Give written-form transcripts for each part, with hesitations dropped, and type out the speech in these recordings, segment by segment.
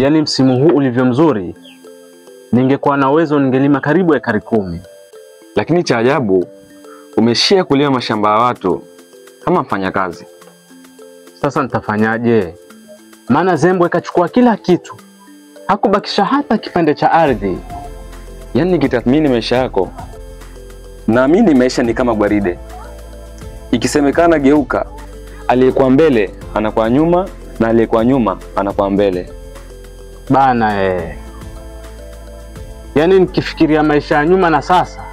Yaani msimu huu ulivyo mzuri, ningekuwa na uwezo ningelima karibu ekari 10. Lakini cha ajabu, umeshia kulima mashamba ya watu kama mfanyakazi. Sasa nitafanyaje? Maana Zembwe kachukua kila kitu. Hakubakisha hata kipande cha ardhi. Yaani nikitathmini maisha yako, naamini maisha ni kama gwaride. Ikisemekana geuka, aliyekuwa mbele anakuwa nyuma na aliyekuwa nyuma anakuwa mbele. Bana Yaani nikifikiria maisha ya nyuma na sasa.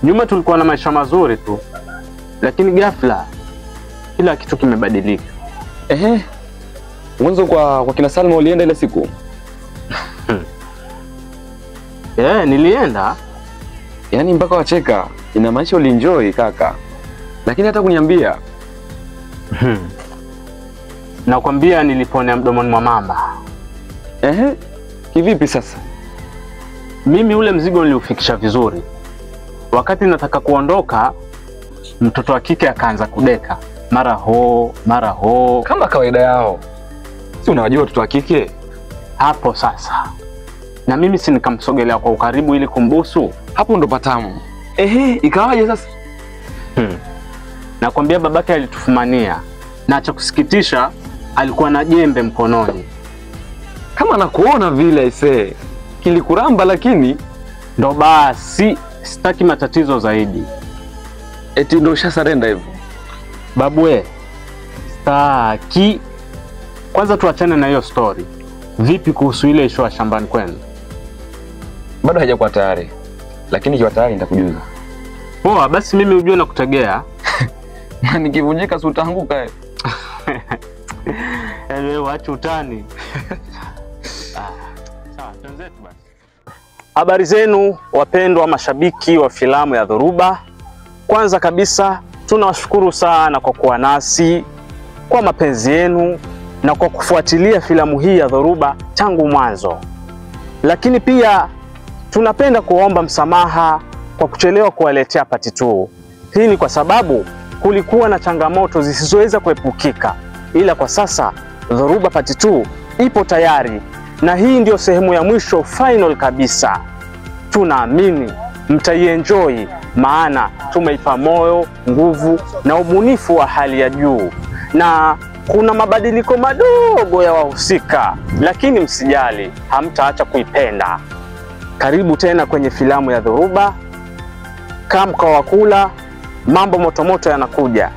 Nyuma tulikuwa na maisha mazuri tu. Lakini ghafla kila kitu kimebadilika. Mwanzo kwa kina Salma ulienda ile siku? Nilienda. Yaani mpaka wacheka, inamaanisha ulienjoy kaka. Lakini hata kuniambia. Nakwambia niliponea mdomoni mwa mamba. Kivipi sasa? Mimi ule mzigo niliufikisha vizuri. Wakati nataka kuondoka, mtoto wa kike akaanza kudeka. Mara ho. Kama kawaida yao. Si unawajua watoto wa kike? Hapo sasa. Na mimi si nikamsogelea kwa ukaribu ili kumbusu. Hapo ndo patamu. Ikawaje sasa? Nakwambia babake alitufumania. Na cha kusikitisha alikuwa na jembe mkononi. Kama nakuona vile aisee. Kilikuramba lakini ndo basi sitaki matatizo zaidi. Eti ndo ushasarenda hivyo. Babu staki. Kwanza tuachane na hiyo story. Vipi kuhusu ile issue ya shambani kwenu? Bado haijakuwa tayari. Lakini ikiwa tayari nitakujuza. Poa, basi mimi ujue na kutegea. Nikivunjika si utaanguka. Wewe acha utani. Sawa, tuanze basi. Habari zenu wapendwa mashabiki wa filamu ya Dhoruba. Kwanza kabisa tunawashukuru sana kwa kuwa nasi, kwa mapenzi yenu na kwa kufuatilia filamu hii ya Dhoruba tangu mwanzo. Lakini pia tunapenda kuomba msamaha kwa kuchelewa kuwaletea part 2. Hii ni kwa sababu kulikuwa na changamoto zisizoweza kuepukika. Ila kwa sasa Dhoruba part 2 ipo tayari na hii ndio sehemu ya mwisho, final kabisa. Tunaamini mtaienjoy, maana tumeipa moyo, nguvu na ubunifu wa hali ya juu. Na kuna mabadiliko madogo ya wahusika, lakini msijali, hamtaacha kuipenda. Karibu tena kwenye filamu ya Dhoruba. Kama kwa wakula, mambo motomoto yanakuja.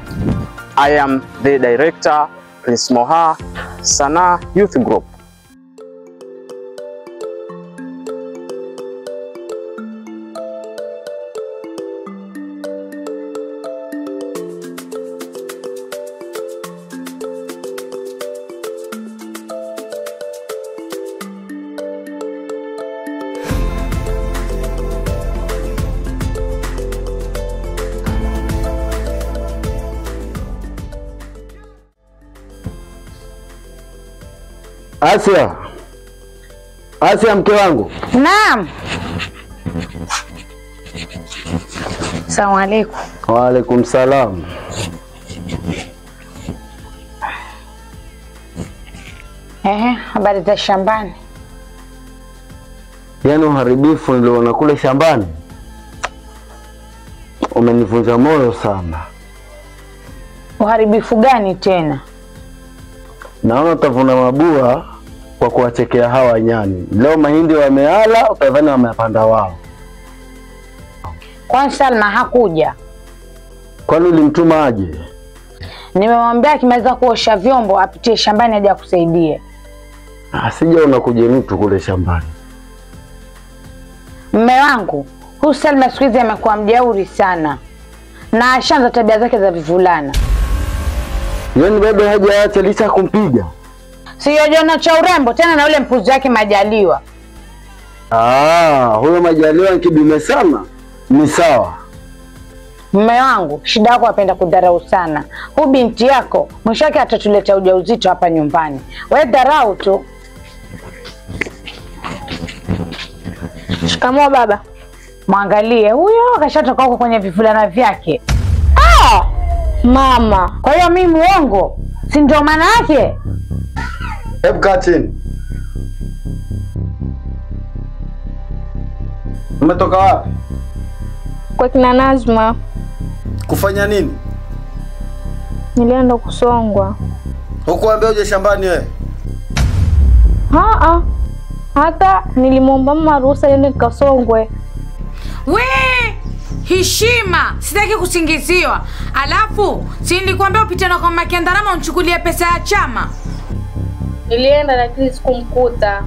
I am the director, Prince Moha, Sanaa Youth Group. Asia mke wangu. Naam. Asalamu alaykum. Wa alaykum salam. Habari za shambani? Yaani uharibifu niliona kule shambani umenivunja moyo sana. Uharibifu gani tena? Naona utavuna mabua kwa kuwachekea hawa nyani. Leo mahindi wameala, utadhani wamepanda wao. Kwani Salma hakuja? Kwani ulimtuma aje? Nimemwambia akimaliza kuosha vyombo apitie shambani aje akusaidie. Asija unakuja mtu kule shambani. Mume wangu, huyu Salma siku hizi amekuwa mjauri sana. Na ashaanza tabia zake za vivulana. Yaani bado hajaacha licha kumpiga. Sio jona cha urembo tena na ule mpuzi wake Majaliwa. Huyo Majaliwa kidume sana. Ni sawa. Mume wangu, shida yako apenda kudharau sana. Huyu binti yako mwisho wake atatuleta ujauzito hapa nyumbani. Wewe dharau tu. Shikamoo baba. Mwangalie huyo kashatoka huko kwenye vivulana vyake. Mama. Kwa hiyo mimi muongo? Si ndio maana yake? Hebu kaa chini. Umetoka wapi? Kwa kina Nazma. Kufanya nini? Nilienda kusongwa. Hukuambia uje shambani wewe? Hata nilimwomba mama ruhusa niende nikasongwe. We, heshima, sitaki kusingiziwa. Alafu, si nilikwambia upite na kwa Makendarama unchukulie pesa ya chama? Nilienda lakini sikumkuta.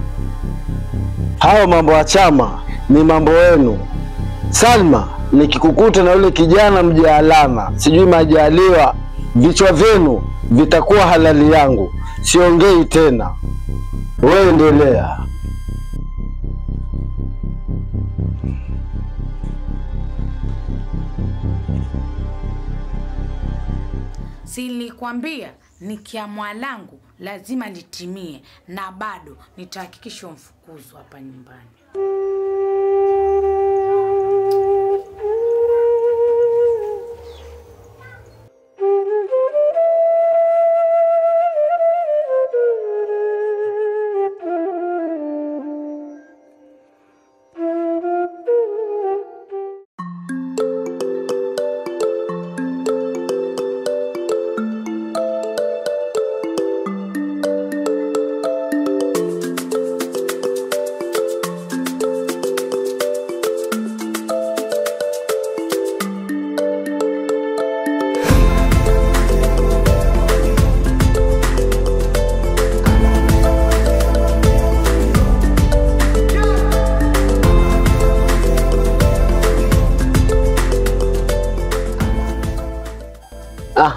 Hayo mambo ya chama ni mambo yenu. Salma, nikikukuta na yule kijana mjaalana, sijui majaliwa, vichwa vyenu vitakuwa halali yangu. Siongei tena. Wewe endelea. Si nilikwambia nikiamua langu lazima litimie, na bado nitahakikisha mfukuzo hapa nyumbani.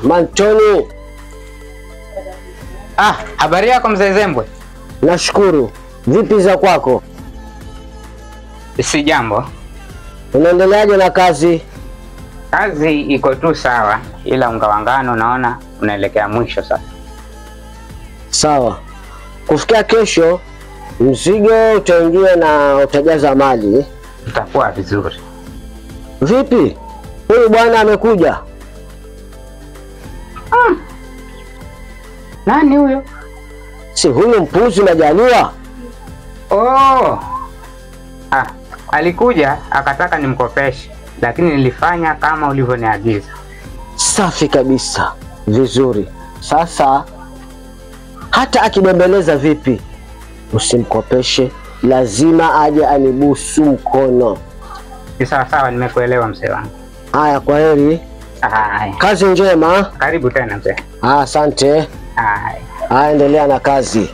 Mantoni. Habari yako mzee Zembwe? Nashukuru. Vipi za kwako? Si jambo. Unaendeleaje na kazi? Kazi iko tu sawa, ila ungawangano naona unaelekea mwisho sasa. Sawa. Kufikia kesho mzigo utaingia na utajaza mali. Itakuwa vizuri. Vipi? Huyu bwana amekuja? Nani huyo? Si huyu mpuzi Majaliwa? Alikuja akataka nimkopeshe, lakini nilifanya kama ulivyoniagiza. Safi kabisa. Vizuri. Sasa hata akibembeleza vipi, usimkopeshe, lazima aje anibusu mkono. Ni sawa, nimekuelewa mzee wangu. Haya, kwa heri. Kazi njema. Karibu tena mzee. Asante. Haya, endelea na kazi.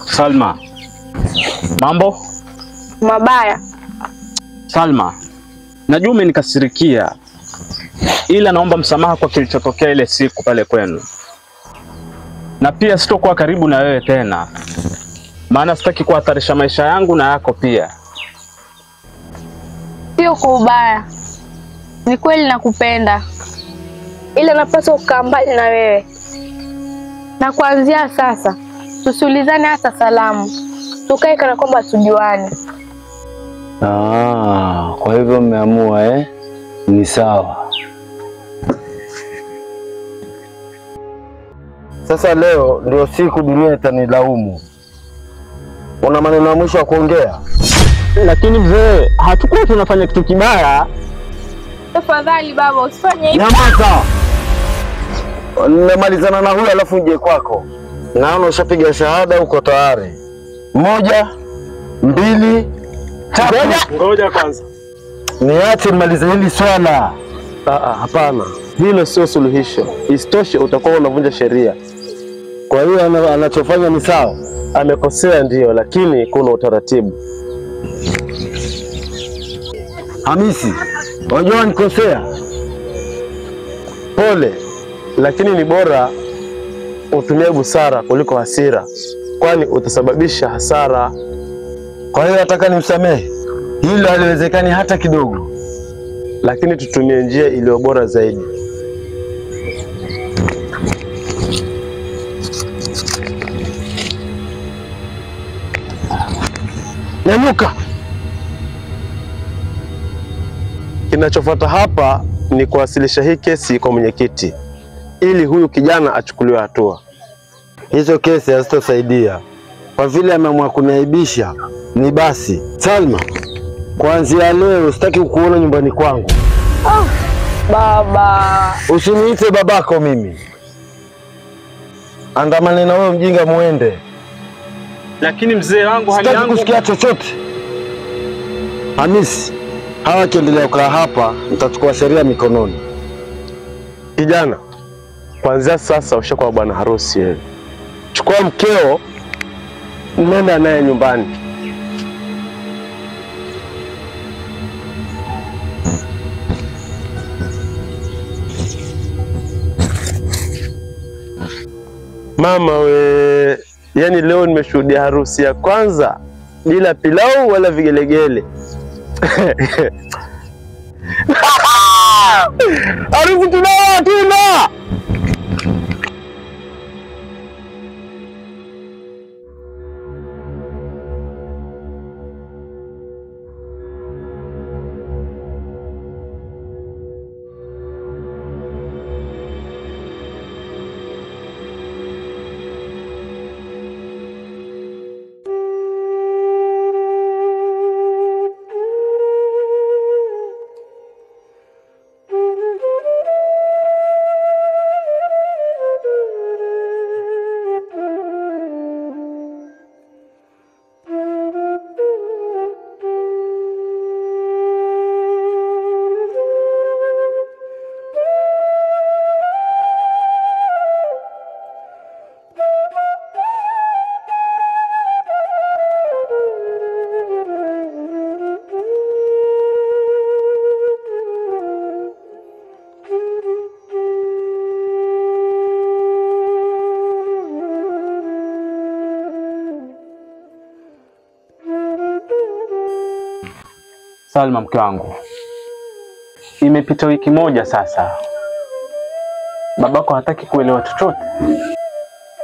Salma. Mambo? Mabaya. Salma, najua umenikasirikia, ila naomba msamaha kwa kilichotokea ile siku pale kwenu. Na pia sitokuwa karibu na wewe tena, maana sitaki kuhatarisha maisha yangu na yako pia. Sio kwa ubaya. Ni kweli nakupenda. Ila napaswa kukaa mbali na wewe. Na kuanzia sasa tusiulizane hata salamu. Tukae kana kwamba tujuane. Kwa hivyo mmeamua Ni sawa. Sasa leo ndio siku dunia itanilaumu. Una maneno ya mwisho ya kuongea? Lakini mzee, hatukuwa tunafanya kitu kibaya. Tafadhali baba, usifanye hivyo. Nyamaza. Nimemalizana na huyu alafu nje kwako. Naona ushapiga shahada, uko tayari. 1, 2, 3. Ngoja kwanza. Niache nimalize hili swala. Hapana. Hilo sio suluhisho. Isitoshe utakuwa unavunja sheria. Kwa hiyo anachofanya ni sawa. Amekosea ndio, lakini kuna utaratibu. Hamisi, unajua nikosea. Pole, lakini ni bora utumie busara kuliko hasira, kwani utasababisha hasara. Kwa hiyo nataka nimsamehe? Hilo haliwezekani hata kidogo. Lakini tutumie njia iliyo bora zaidi. Nyanyuka. Kinachofuata hapa ni kuwasilisha hii kesi kwa mwenyekiti ili huyu kijana achukuliwe hatua. Hizo kesi hazitosaidia kwa vile ameamua kuniaibisha. Ni basi. Salma, kuanzia leo sitaki kukuona nyumbani kwangu. Baba, Usiniite babako mimi. Andamane na wewe mjinga muende. Lakini mzee wangu, hali Sitaki yangu kusikia chochote. Hamisi, hawa wakiendelea kukaa hapa nitachukua sheria mikononi. Kijana, kuanzia sasa ushakuwa bwana harusi wewe. Chukua mkeo, nenda naye nyumbani. Mama we, yani leo nimeshuhudia harusi ya kwanza bila pilau wala vigelegele. Harusi tunao tuna. Salma, mke wangu, imepita wiki moja sasa, babako hataki kuelewa chochote,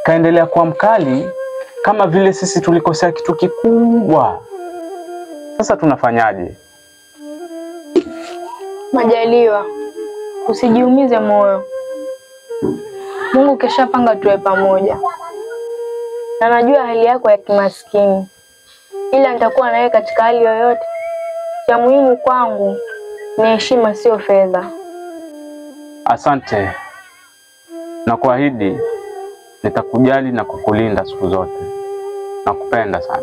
kaendelea kuwa mkali kama vile sisi tulikosea kitu kikubwa. Sasa tunafanyaje? Majaliwa, usijiumize moyo. Mungu keshapanga tuwe pamoja, na najua hali yako ya kimaskini, ila nitakuwa nawe katika hali yoyote. Cha muhimu kwangu ni heshima, sio fedha. Asante, na kuahidi nitakujali na kukulinda siku zote. Nakupenda sana.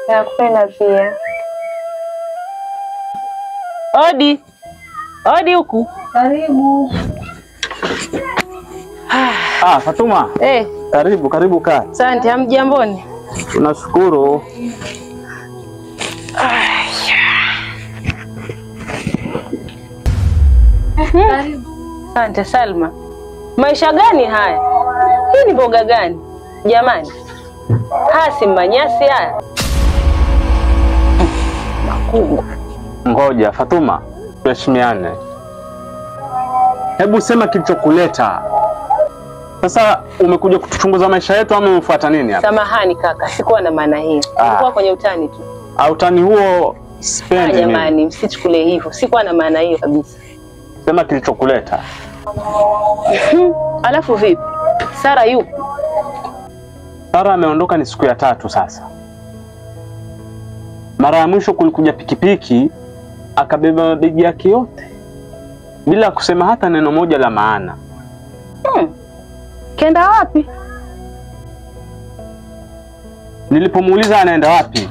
Nakupenda pia. Odi. Odi huku. Karibu. Fatuma. Karibu, karibu kaa. Asante, hamjamboni? Tunashukuru. Karibu. Asante Salma. Maisha gani haya? Hii ni mboga gani? Jamani. Hasi manyasi haya. Makungu. Ngoja Fatuma, tuheshimiane. Hebu sema kilichokuleta. Sasa umekuja kutuchunguza maisha yetu ama umefuata nini hapa? Samahani kaka, sikuwa na maana hiyo. Nilikuwa kwenye utani tu. Utani huo sipendi. Jamani, msichukule hivyo. Sikuwa na maana hiyo kabisa. Sema kilichokuleta. Alafu vipi? Sara yupo? Sara ameondoka, ni siku ya 3 sasa. Mara ya mwisho kulikuja pikipiki, akabeba mabegi yake yote bila kusema hata neno moja la maana. Kenda wapi? Nilipomuuliza anaenda wapi,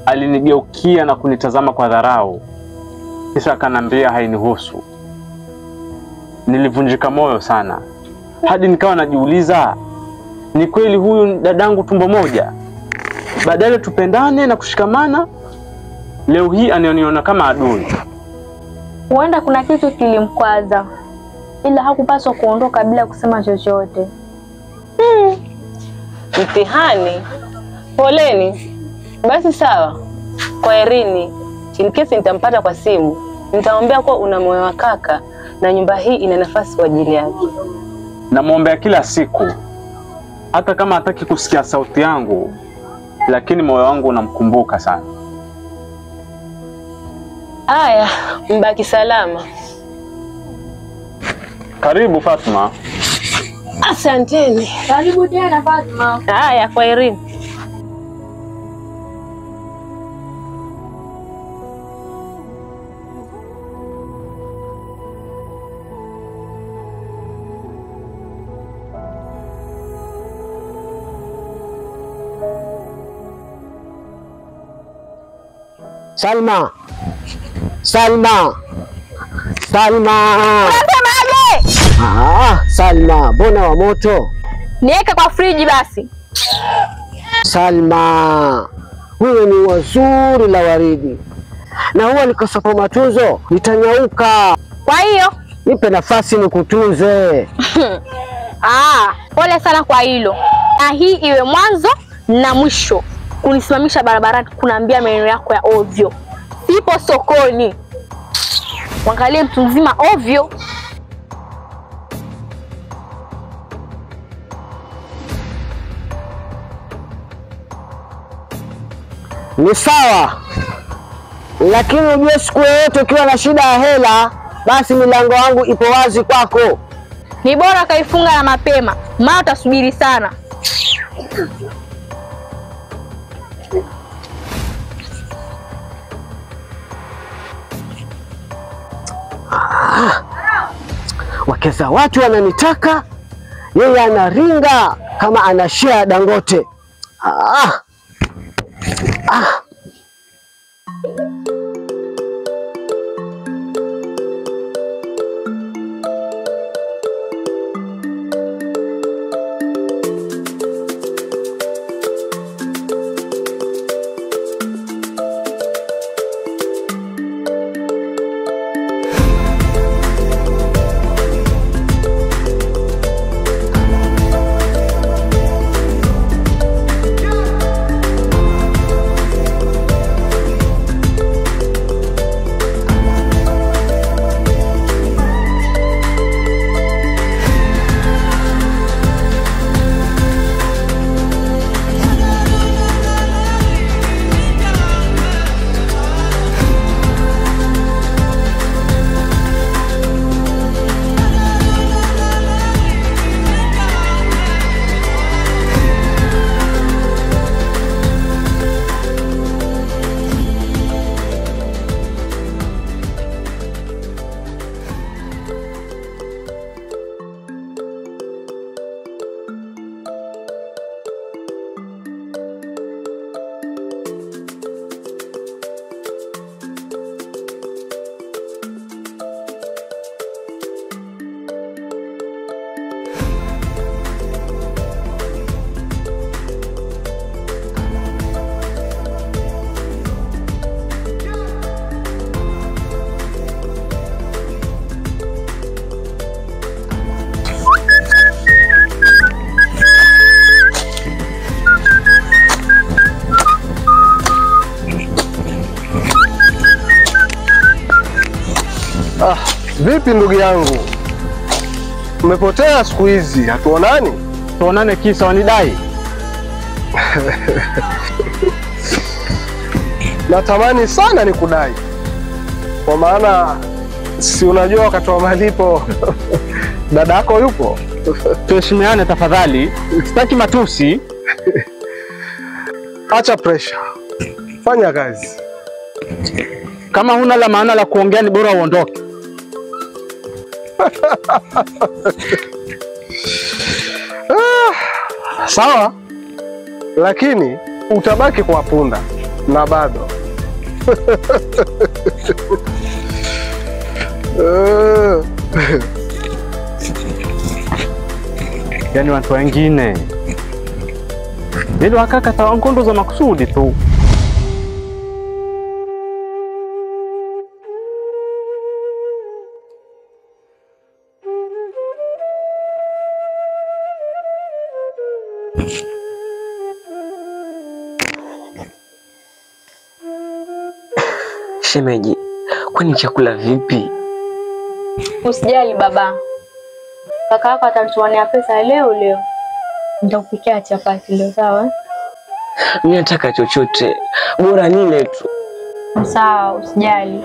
alinigeukia na kunitazama kwa dharau, kisha akanambia hainihusu. Nilivunjika moyo sana, hadi nikawa najiuliza, ni kweli huyu dadangu tumbo moja? Badala tupendane na kushikamana, leo hii ananiona kama adui. Huenda kuna kitu kilimkwaza, ila hakupaswa kuondoka bila kusema chochote. Mtihani. Poleni. Basi sawa. Kwa Erini, Chinkesi nitampata kwa simu. Nitamwambia kuwa una moyo wa kaka na nyumba hii ina nafasi kwa ajili yake. Namwombea kila siku, hata kama hataki kusikia sauti yangu, lakini moyo wangu unamkumbuka sana. Aya, mbaki salama. Karibu Fatma. Asanteni. Karibu tena Fatma. Aya, kwa Erini. Salma! Salma! Salma! Unasemaje? Salma, mbona wa moto? Niweke kwa friji basi. Salma, wewe ni wazuri la waridi, na huwa nikosapo matunzo nitanyauka. Kwa hiyo Nipe nafasi nikutunze. pole sana kwa hilo. Na hii iwe mwanzo na mwisho. Kunisimamisha barabarani kunaambia maneno yako ya ovyo. Sipo sokoni. Mwangalie mtu mzima ovyo. Ni sawa, lakini ujue siku yoyote ukiwa na shida ya hela, basi milango yangu ipo wazi kwako. Ni bora kaifunga na mapema, maana utasubiri sana. Wakeza watu wananitaka, yeye anaringa kama ana share Dangote. Vipi ndugu yangu? Umepotea siku hizi, hatuonani? Tuonane kisa wanidai. Natamani sana nikudai. Kwa maana si unajua wakati wa malipo dada yako yupo. Tuheshimiane tafadhali. Sitaki matusi. Acha pressure. Fanya kazi. Kama huna la maana la kuongea ni bora uondoke. Sawa, lakini utabaki kwa punda na bado. Yaani watu wengine ndio wakaka tawangondo za makusudi tu. Shemeji, kwani chakula vipi? Usijali baba. Kaka yako atanitumania pesa leo. Nitakupikia chapati leo, sawa? Mimi nataka chochote, bora nile tu. Sawa, usijali.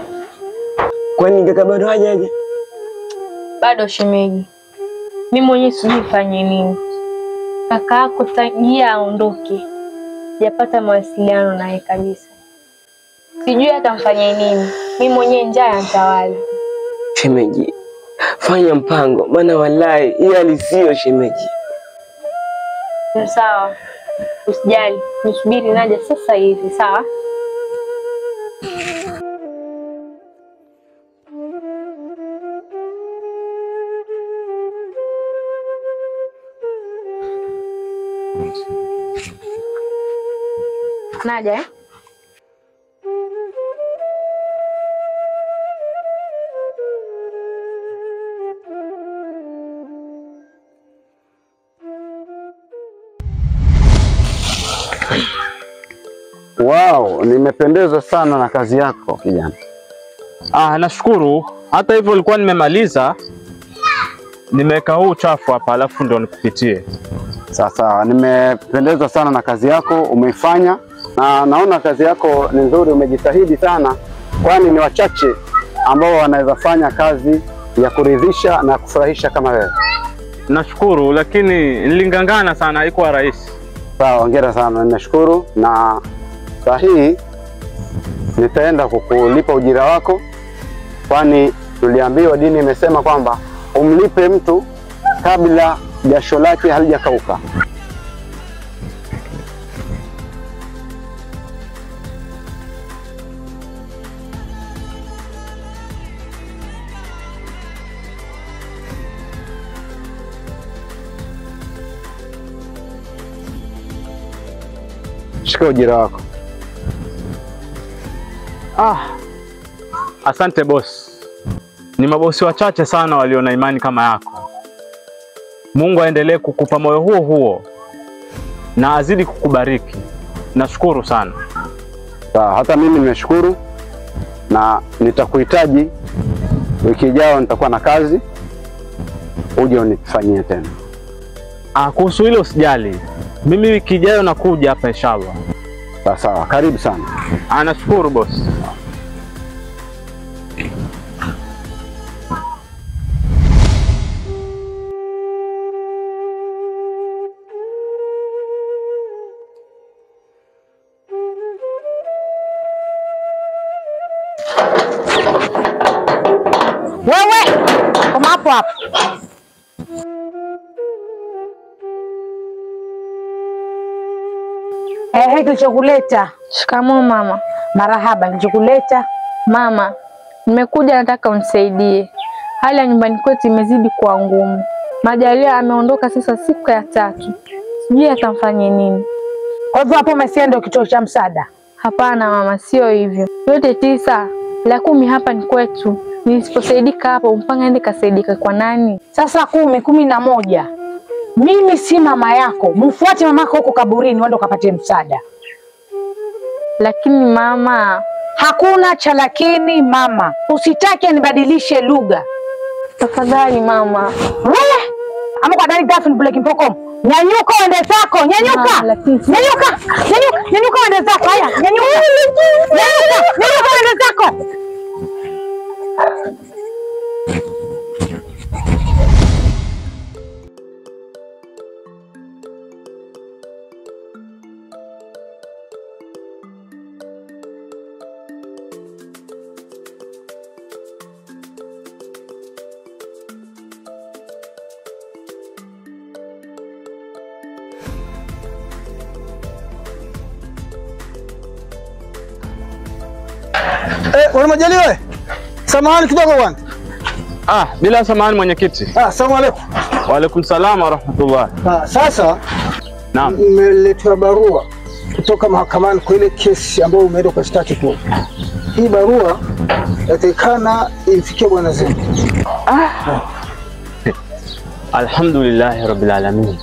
Kwani kaka bado hajaje? Bado shemeji. Mimi mwenyewe sijui fanye nini. Kaka yako tangia aondoke, sijapata mawasiliano naye kabisa. Sijui atamfanya nini. Mimi mwenyewe njaa yanitawala. Shemeji, fanya mpango, maana wallahi hii hali sio shemeji. Sawa. Usijali, nisubiri naja sasa hivi, sawa? Naja, eh? Wow, nimependezwa sana na kazi yako kijana. Nashukuru. Hata hivyo nilikuwa nimemaliza. Nimeweka huu uchafu hapa alafu ndio nikupitie. Sawa, nimependezwa sana na kazi yako umeifanya, na naona kazi yako ni nzuri, umejitahidi sana, kwani ni wachache ambao wanaweza fanya kazi ya kuridhisha na kufurahisha kama wewe. Nashukuru, lakini nilingangana sana, haikuwa rahisi. Sawa, hongera sana, ninashukuru, na sahihi nitaenda kukulipa ujira wako, kwani tuliambiwa dini imesema kwamba umlipe mtu kabla jasho lake halijakauka. Shika ujira wako. Asante boss. Ni mabosi wachache sana walio na imani kama yako. Mungu aendelee kukupa moyo huo huo na azidi kukubariki. Nashukuru sana. Sawa, hata mimi nimeshukuru, na nitakuhitaji wiki ijayo, nitakuwa na kazi, uje unifanyie tena. Kuhusu hilo usijali. Mimi wiki ijayo nakuja hapa inshallah. Sawa, karibu sana. Nashukuru boss. Wewe, koma hapo hapo. Kilichokuleta. Shikamoo mama. Marahaba, kilichokuleta. Mama, nimekuja nataka unisaidie. Hali ya nyumbani kwetu imezidi kuwa ngumu. Majalia ameondoka sasa siku ya 3. Sijui atamfanya nini. Kwa hivyo hapo Mesia ndio kituo cha msaada? Hapana mama, sio hivyo. Yote 9, la 10 hapa ni kwetu. Nisiposaidika hapo mpanga ende kasaidika kwa nani? Sasa 10, 11. Mimi si mama yako. Mfuate mamako huko kaburini uende ukapatie msaada. Lakini mama, hakuna cha lakini mama. Usitake nibadilishe lugha. Tafadhali mama. Wewe, ama kwa ndani gafu nipeleke mpoko. Nyanyuka uende zako, nyanyuka. Nyanyuka. Nyanyuka uende zako. Haya, nyanyuka. Nyanyuka uende zako. Bwana Majaliwa. Samahani kidogo bwana. Bila samahani mwenyekiti. Asalamu alaykum. Wa alaykum salaam wa rahmatullah. Sasa naam, nimeletewa barua kutoka mahakamani kwa ile kesi ambayo umeenda kushtaki kwa. Hii barua yatakana ifikie bwana zenu. Alhamdulillah rabbil alamin.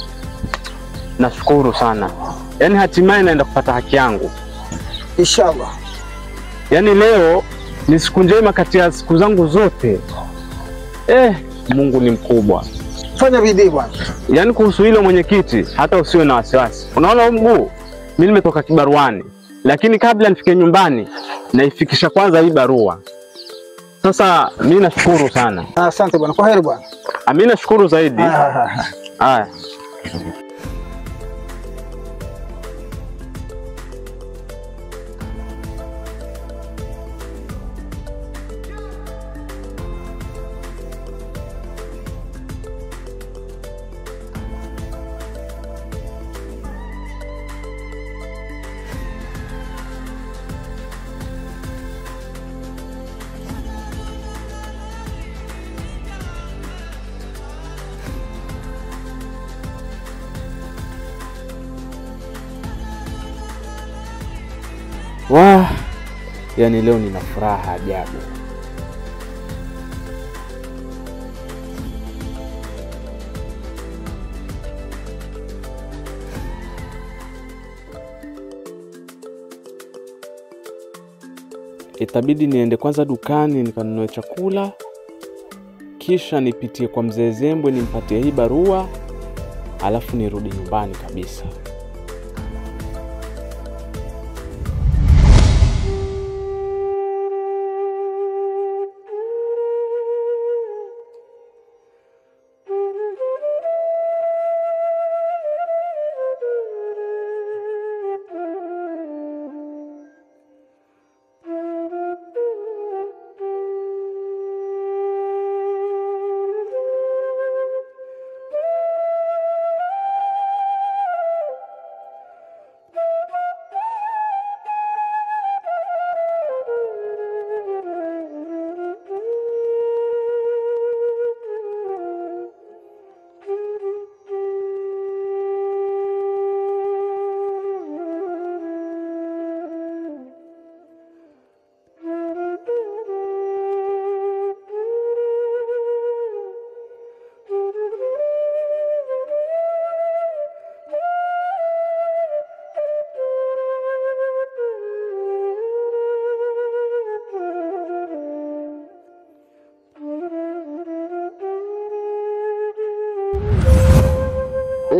Nashukuru sana. Yaani hatimaye naenda kupata haki yangu. Inshallah. Yaani leo ni siku njema kati ya siku zangu zote. Mungu ni mkubwa. Fanya bidii bwana. Yaani kuhusu hilo mwenyekiti, hata usiwe na wasiwasi. Unaona huu mguu? Mimi nimetoka kibaruani, lakini kabla nifike nyumbani naifikisha kwanza hii barua. Sasa mimi nashukuru sana. Asante bwana. Kwaheri bwana. Mimi nashukuru zaidi. Haya. Wah, yani leo nina furaha ajabu. Itabidi niende kwanza dukani nikanunue chakula, kisha nipitie kwa mzee Zembwe nimpatie hii barua, alafu nirudi nyumbani kabisa.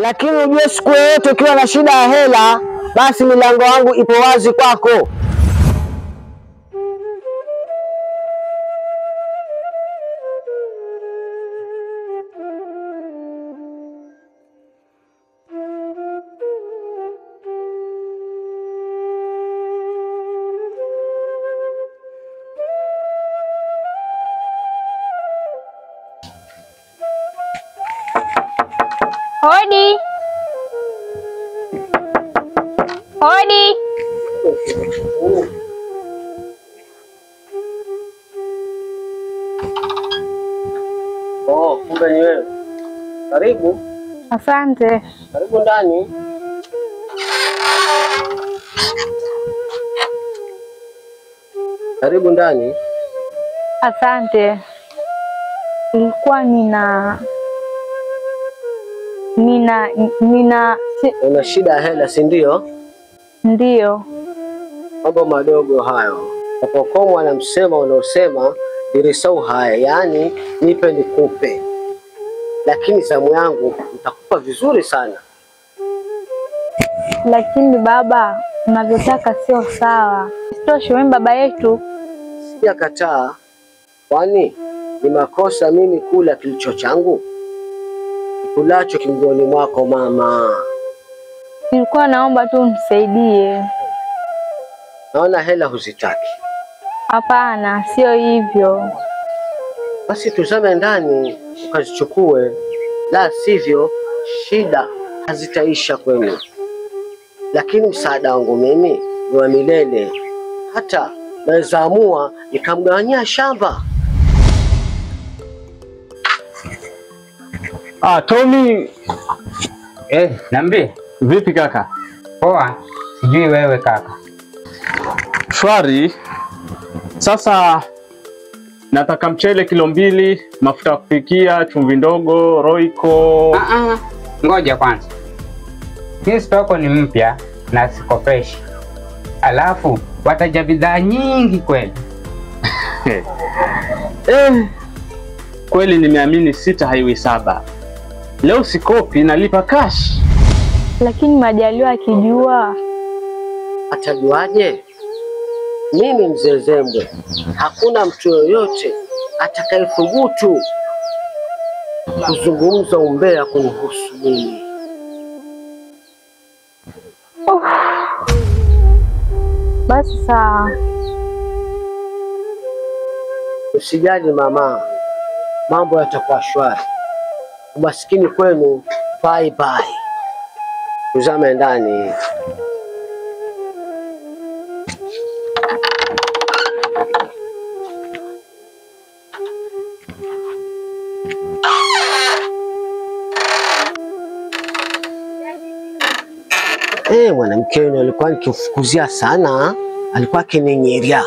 Lakini ujue siku yoyote ukiwa na shida ya hela, basi milango yangu ipo wazi kwako. Hodi. Hodi. Oh, kumbe ni wewe. Karibu. Asante. Karibu ndani. Karibu ndani. Asante. Nilikuwa Una shida ya hela, si ndio? Ndio. Mambo madogo hayo. Unapokomwa na msemo unaosema irisau haya, yaani nipe nikupe. Lakini zamu yangu nitakupa vizuri sana. Lakini baba, unavyotaka sio sawa. Sitoshe wewe baba yetu. Sijakataa. Kwani ni makosa mimi kula kilicho changu? Kulacho kingoni mwako mama. Nilikuwa naomba tu msaidie. Naona hela huzitaki. Hapana, sio hivyo. Basi tuzame ndani ukazichukue, la sivyo shida hazitaisha kwenu. Lakini msaada wangu mimi ni wa milele. Hata naweza amua nikamgawanyia shamba. Tommy. Niambie. Vipi kaka? Poa. Sijui wewe kaka. Shwari. Sasa nataka mchele kilo 2, mafuta ya kupikia, chumvi ndogo, roiko. Ngoja kwanza. Hii stoko ni mpya na siko fresh. alafu wataja bidhaa nyingi kweli. Kweli nimeamini 6 haiwi 7. Leo sikopi, nalipa cash. Lakini Majaliwa akijua. Atajuaje? Mimi mzee Zembwe, hakuna mtu yoyote atakayethubutu kuzungumza umbea kunihusu mimi. Basi sawa. Usijali mama, mambo yatakuwa shwari. Umaskini kwenu bye bye. Tuzame ndani. Mwanamke yule alikuwa nikifukuzia sana, alikuwa akininyiria,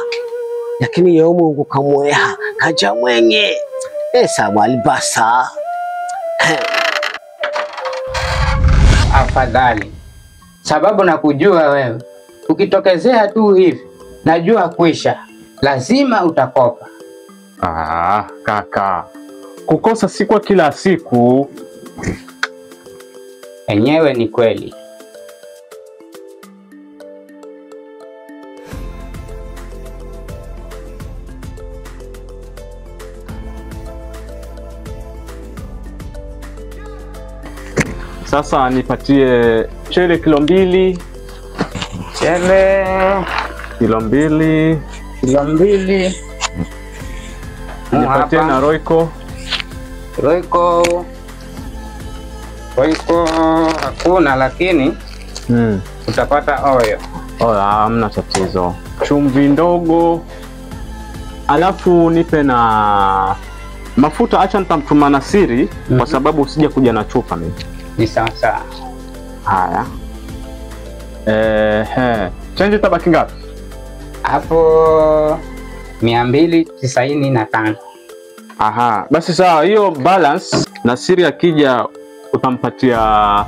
lakini yeye Mungu kamweha kaja mwenye sababu alibasa. Afadhali, sababu nakujua wewe, ukitokezea tu hivi najua kwisha, lazima utakopa. Kaka, kukosa si kwa kila siku. Enyewe ni kweli. Sasa nipatie chele kilo 2. Chele kilo 2. Kilo 2. Nipatie na Royco. Royco hakuna, lakini utapata oyo. Hamna tatizo. Chumvi ndogo. Alafu nipe na mafuta, acha nitamtuma na siri kwa sababu usije kuja na chupa mimi. Ni sawa sawa. Haya. Change tabaki ngapi? Hapo 295. Basi sawa, hiyo balance na siri akija utampatia.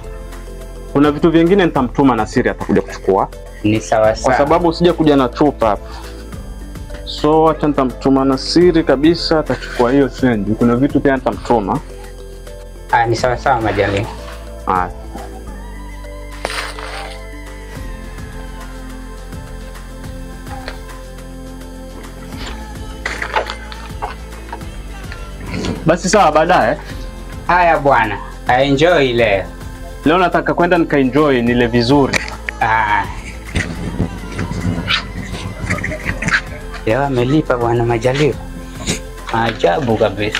Kuna vitu vingine nitamtuma na siri atakuja kuchukua. Ni sawa sawa. Kwa sababu usije kuja na chupa. So acha nitamtuma na siri kabisa, atachukua hiyo change. Kuna vitu pia nitamtuma. Ni sawa sawa Majaliwa. Basi sawa, baadaye. Haya bwana, enjoy leo. Leo nataka kwenda nikaenjoy, nile vizuri. Leo amelipa bwana Majaliwa. Ajabu kabisa.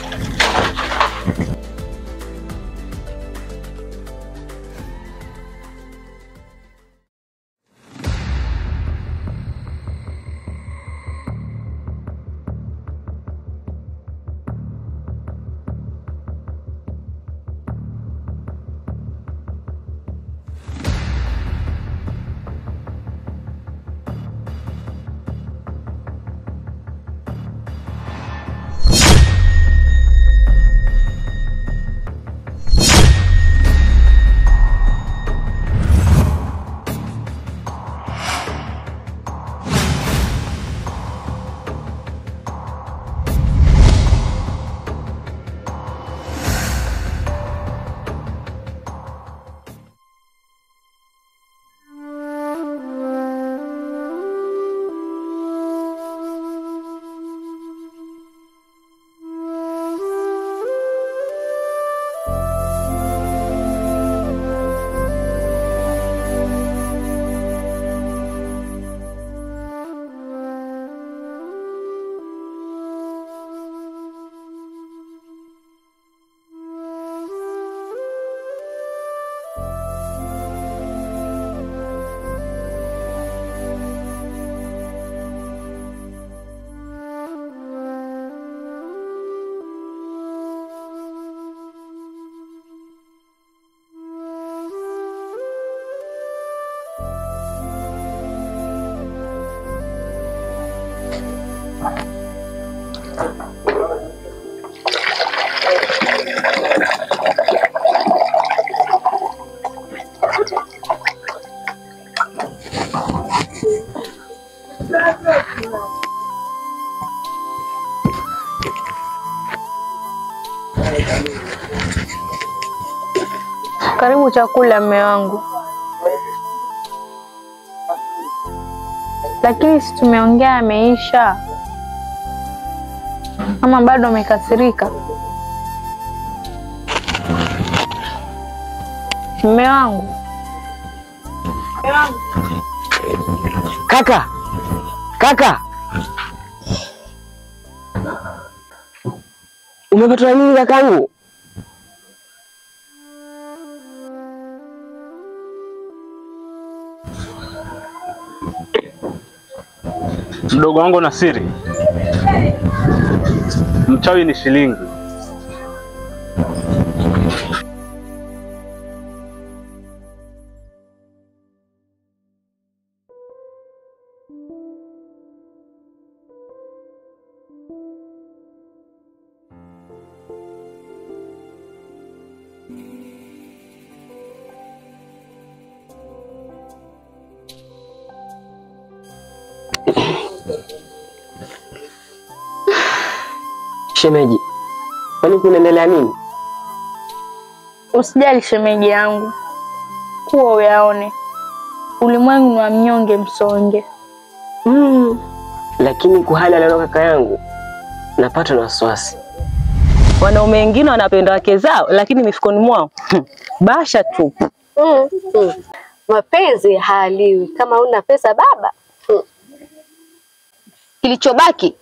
Karibu chakula mume wangu. Lakini si tumeongea ameisha. Ama bado amekasirika? Mume wangu. Kaka. Kaka. Umepatwa nini kakangu? Mdogo wangu Nasiri, mchawi ni shilingi. Shemeji, kwani kunaendelea nini? Usijali shemeji yangu. Kuwa uyaone. Ulimwengu ni wa mnyonge msonge. Lakini kuhali alalo kaka yangu, napata na wasiwasi. Wanaume wengine wanapenda wake zao, lakini mifukoni mwao basha tu. Mapenzi haliwi kama una pesa baba. Kilichobaki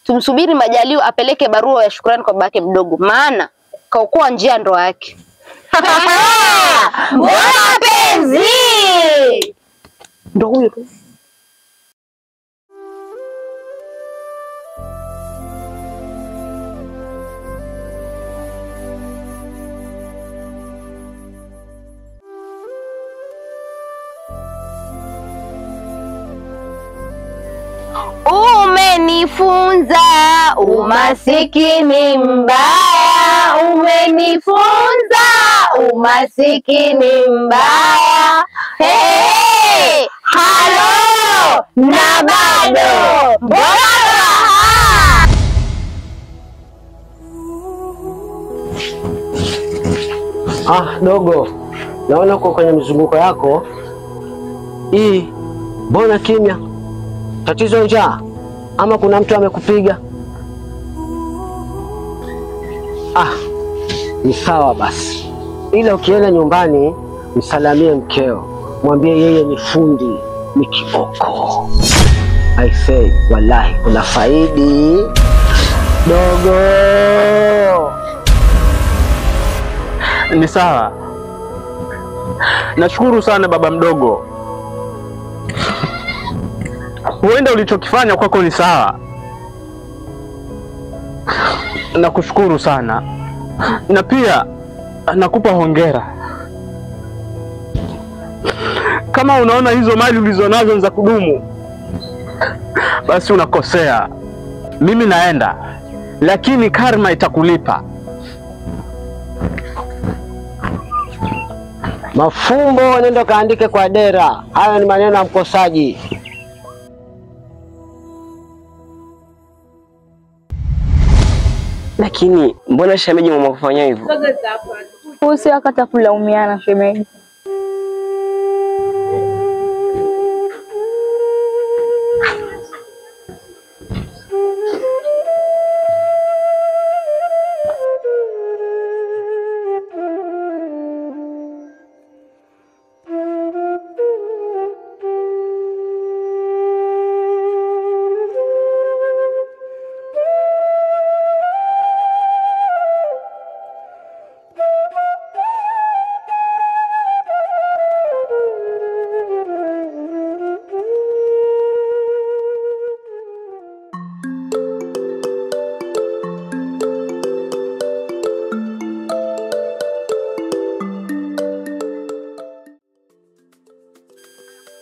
tumsubiri Majaliwa apeleke barua ya shukrani kwa babake mdogo, maana kaokoa njia ndoa yake. Mapenzi Ndio huyo tu. Umenifunza umasikini mbaya, umenifunza umasikini mbaya. Hey, halo na bado bora. Dogo, naona uko kwenye mizunguko yako hii, mbona kimya? Tatizo njaa ama kuna mtu amekupiga? Ni sawa basi, ila ukienda nyumbani msalamie mkeo, mwambie yeye ni fundi, ni kioko. I say wallahi kuna faidi dogo. Ni sawa. Nashukuru sana baba mdogo. Huenda ulichokifanya kwako ni sawa. Nakushukuru sana. Na pia nakupa hongera. Kama unaona hizo mali ulizonazo za kudumu, basi unakosea. Mimi naenda, lakini karma itakulipa. Mafumbo nenda kaandike kwa dera. Haya ni maneno ya mkosaji. Lakini mbona shemeji mama kufanya hivyo? Usi akata kulaumiana shemeji.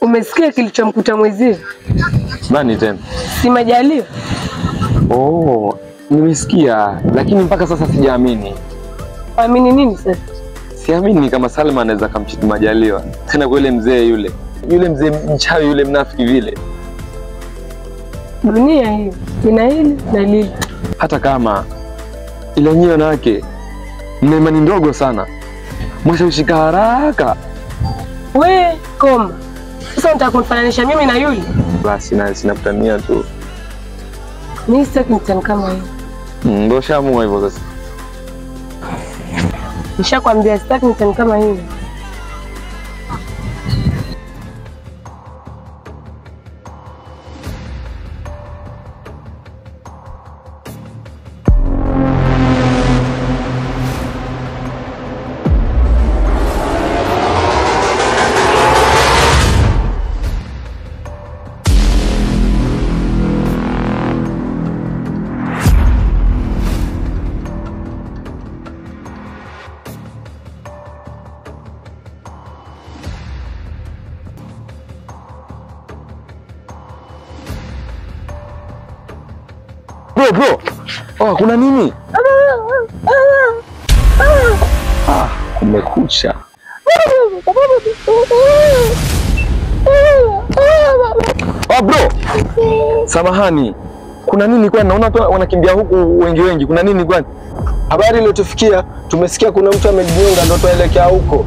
Umesikia kilichomkuta mwezie? Nani tena? Si Majaliwa? Nimesikia, lakini mpaka sasa sijaamini. Amini nini sasa? Siamini kama Salma anaweza kumchiti Majaliwa. Tena kwa yule mzee yule mzee mchawi yule mnafiki vile. Dunia hii ina hili na lile. Hata kama ile nyinyi wanawake mna imani ndogo sana, mwashawishika haraka. We koma. Sasa unataka kunifananisha mimi na yule? Basi na sinakutania tu. Mimi sitaki mtani kama hiyo. Ndio shaamua hivyo sasa. Nishakwambia sitaki mtani kama hiyo. Bro. Oh, kuna nini? Kumekucha. Oh, bro. Samahani. Kuna nini kwani? Naona watu wanakimbia huku wengi. Kuna nini kwani? Habari iliyotufikia, tumesikia kuna mtu amejiunga, ndio tuelekea huko.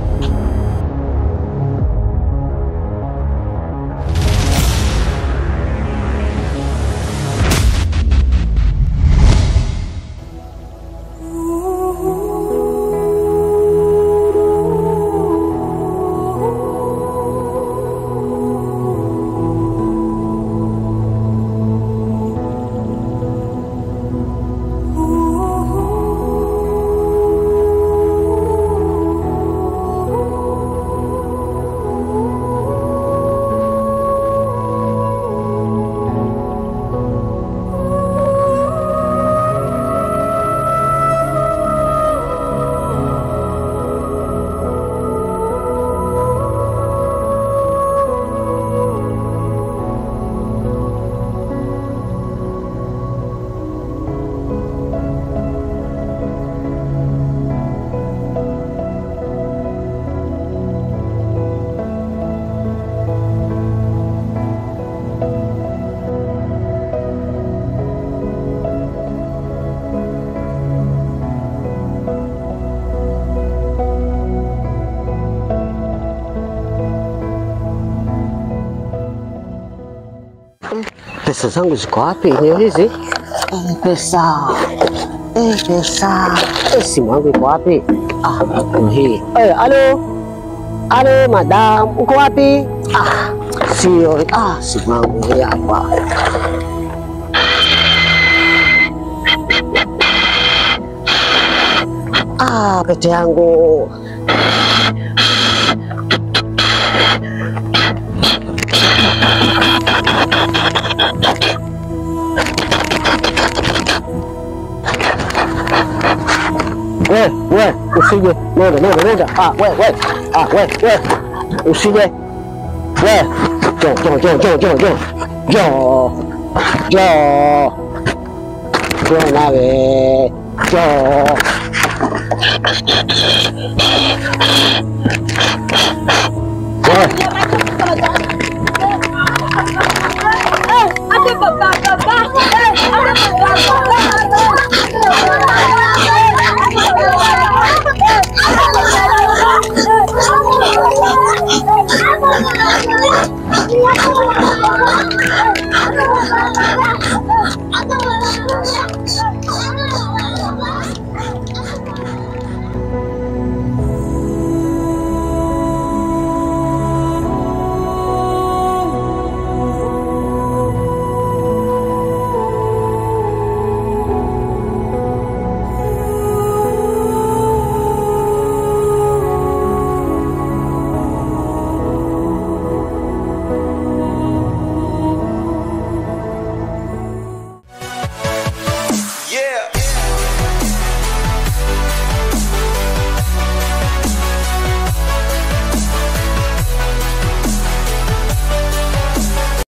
Pesa zangu ziko wapi? Ndio hizi. Pesa. Simu yangu iko wapi? Hii. Alo, madam, uko wapi? Sio. Simu yangu hii hapa. Pete yangu. We, usije. Nenda. Usije. Jo nawe. Jo.